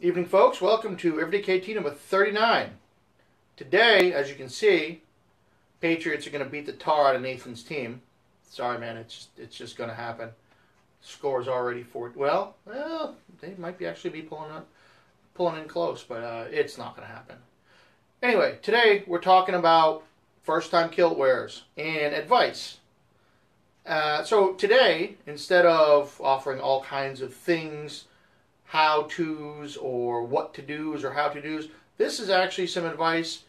Evening, folks. Welcome to everydaykt number 39. Today, as you can see, Patriots are going to beat the tar out of Nathan's team. Sorry, man. It's just going to happen. Score's already for it. Well, they might actually be pulling in close, but it's not going to happen. Anyway, today we're talking about first-time kilt wearers and advice. So today, instead of offering all kinds of things, how-tos or what-to-dos or how-to-dos, this is actually some advice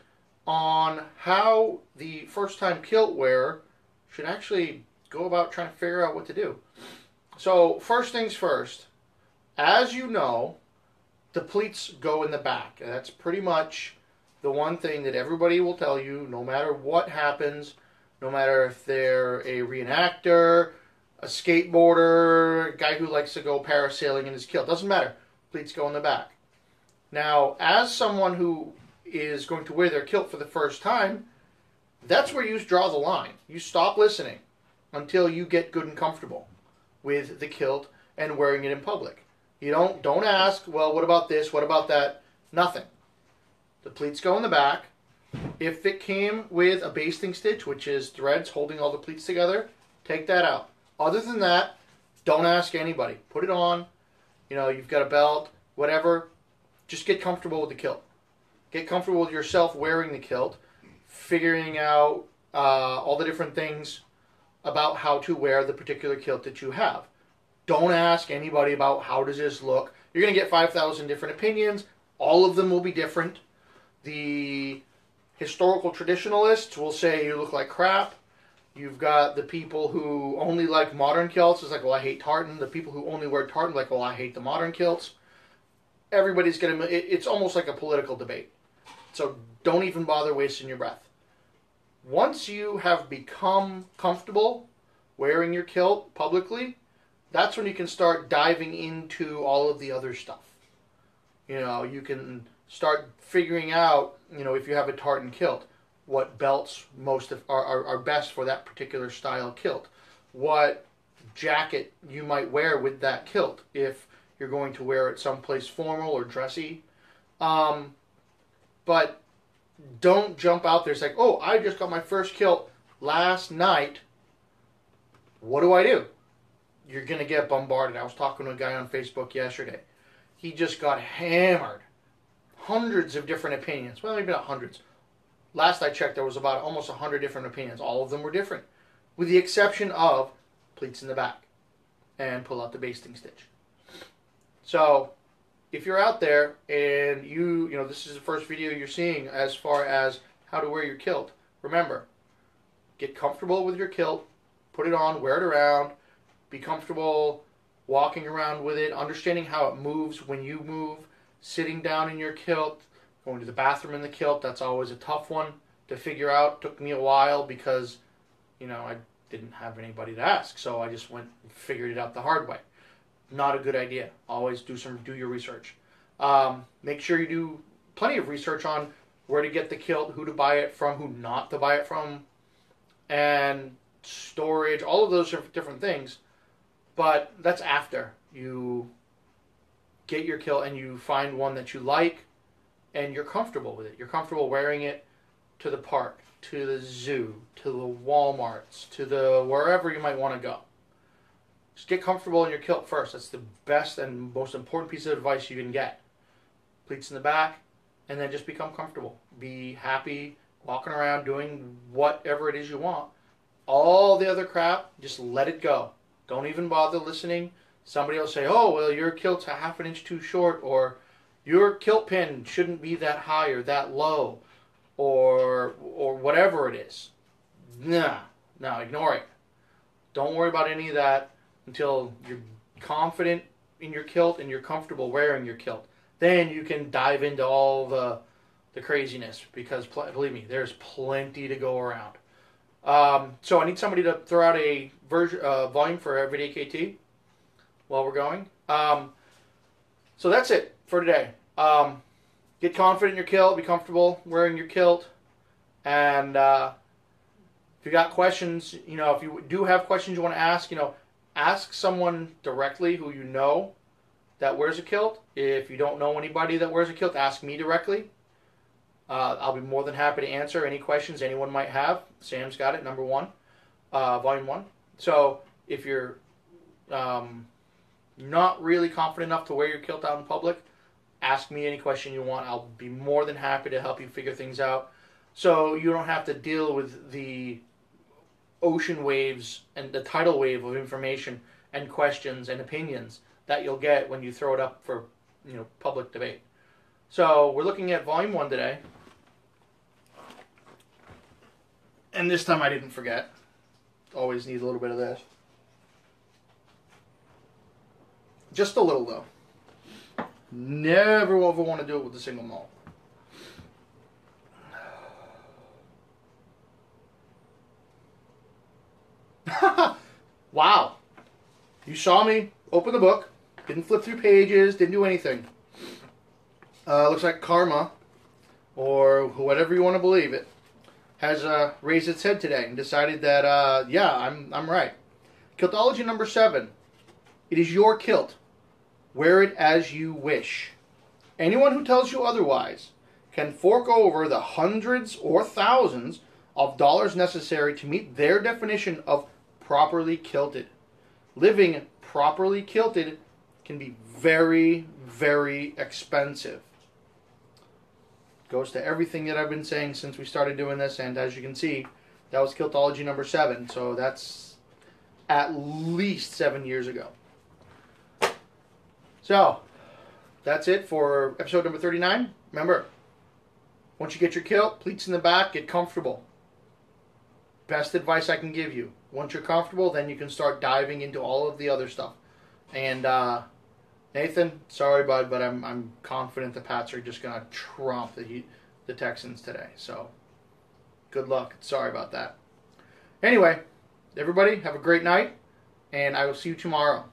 on how the first-time kilt wearer should actually go about trying to figure out what to do. So first things first, as you know, the pleats go in the back. That's pretty much the one thing that everybody will tell you, no matter what happens, no matter if they're a reenactor, a skateboarder, a guy who likes to go parasailing in his kilt. Doesn't matter. Pleats go in the back. Now, as someone who is going to wear their kilt for the first time, that's where you draw the line. You stop listening until you get good and comfortable with the kilt and wearing it in public. You don't ask, well, what about this? What about that? Nothing. The pleats go in the back. If it came with a basting stitch, which is threads holding all the pleats together, take that out. Other than that, don't ask anybody. Put it on. You know, you've got a belt, whatever. Just get comfortable with the kilt. Get comfortable with yourself wearing the kilt, figuring out all the different things about how to wear the particular kilt that you have. Don't ask anybody about how does this look. You're going to get 5,000 different opinions. All of them will be different. The historical traditionalists will say you look like crap. You've got the people who only like modern kilts. It's like, well, I hate tartan. The people who only wear tartan like, well, I hate the modern kilts. Everybody's going to... It's almost like a political debate. So don't even bother wasting your breath. Once you have become comfortable wearing your kilt publicly, that's when you can start diving into all of the other stuff. You know, you can start figuring out, you know, if you have a tartan kilt, what belts are best for that particular style kilt. What jacket you might wear with that kilt if you're going to wear it someplace formal or dressy. But don't jump out there and say, oh, I just got my first kilt last night. What do I do? You're going to get bombarded. I was talking to a guy on Facebook yesterday. He just got hammered. Hundreds of different opinions. Well, maybe not hundreds. Last I checked, there was about almost 100 different opinions. All of them were different, with the exception of pleats in the back and pull out the basting stitch. So, if you're out there and you know, this is the first video you're seeing as far as how to wear your kilt, remember, get comfortable with your kilt, put it on, wear it around, be comfortable walking around with it, understanding how it moves when you move, sitting down in your kilt, going to the bathroom in the kilt. That's always a tough one to figure out. Took me a while because, you know, I didn't have anybody to ask, so I just went and figured it out the hard way. Not a good idea. Always do your research. Make sure you do plenty of research on where to get the kilt, who to buy it from, who not to buy it from, and storage, all of those different things. But that's after you get your kilt and you find one that you like and you're comfortable with it. You're comfortable wearing it to the park, to the zoo, to the Walmarts, to the wherever you might want to go. Just get comfortable in your kilt first. That's the best and most important piece of advice you can get. Pleats in the back, and then just become comfortable. Be happy walking around doing whatever it is you want. All the other crap, just let it go. Don't even bother listening. Somebody will say, oh, well, your kilt's a half an inch too short, or your kilt pin shouldn't be that high or that low, or whatever it is. Nah, ignore it. Don't worry about any of that until you're confident in your kilt and you're comfortable wearing your kilt. Then you can dive into all the craziness, because believe me, there's plenty to go around. So I need somebody to throw out a volume for everydaykt while we're going. So that's it for today. Get confident in your kilt, be comfortable wearing your kilt, and if you got questions, you know, if you do have questions you want to ask, you know, ask someone directly who you know that wears a kilt. If you don't know anybody that wears a kilt, ask me directly. I'll be more than happy to answer any questions anyone might have. Sam's got it, number 1, volume 1. So if you're not really confident enough to wear your kilt out in public, ask me any question you want. I'll be more than happy to help you figure things out, so you don't have to deal with the ocean waves and the tidal wave of information and questions and opinions that you'll get when you throw it up for, public debate. So we're looking at volume 1 today. And this time I didn't forget. Always need a little bit of this. Just a little, though. Never ever want to do it with a single malt. Wow. You saw me open the book. Didn't flip through pages. Didn't do anything. Looks like karma, or whatever you want to believe it, has raised its head today and decided that, yeah, I'm right. Kiltology number 7. It is your kilt. Wear it as you wish. Anyone who tells you otherwise can fork over the hundreds or thousands of dollars necessary to meet their definition of properly kilted. Living properly kilted can be very, very expensive. Goes to everything that I've been saying since we started doing this, and as you can see, that was Kiltology number 7, so that's at least 7 years ago. So, that's it for episode number 39. Remember, once you get your kilt, pleats in the back, get comfortable. Best advice I can give you. Once you're comfortable, then you can start diving into all of the other stuff. And Nathan, sorry bud, but I'm confident the Pats are just gonna trump the Texans today. So good luck. Sorry about that. Anyway, everybody have a great night, and I will see you tomorrow.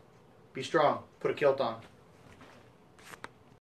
Be strong. Put a kilt on.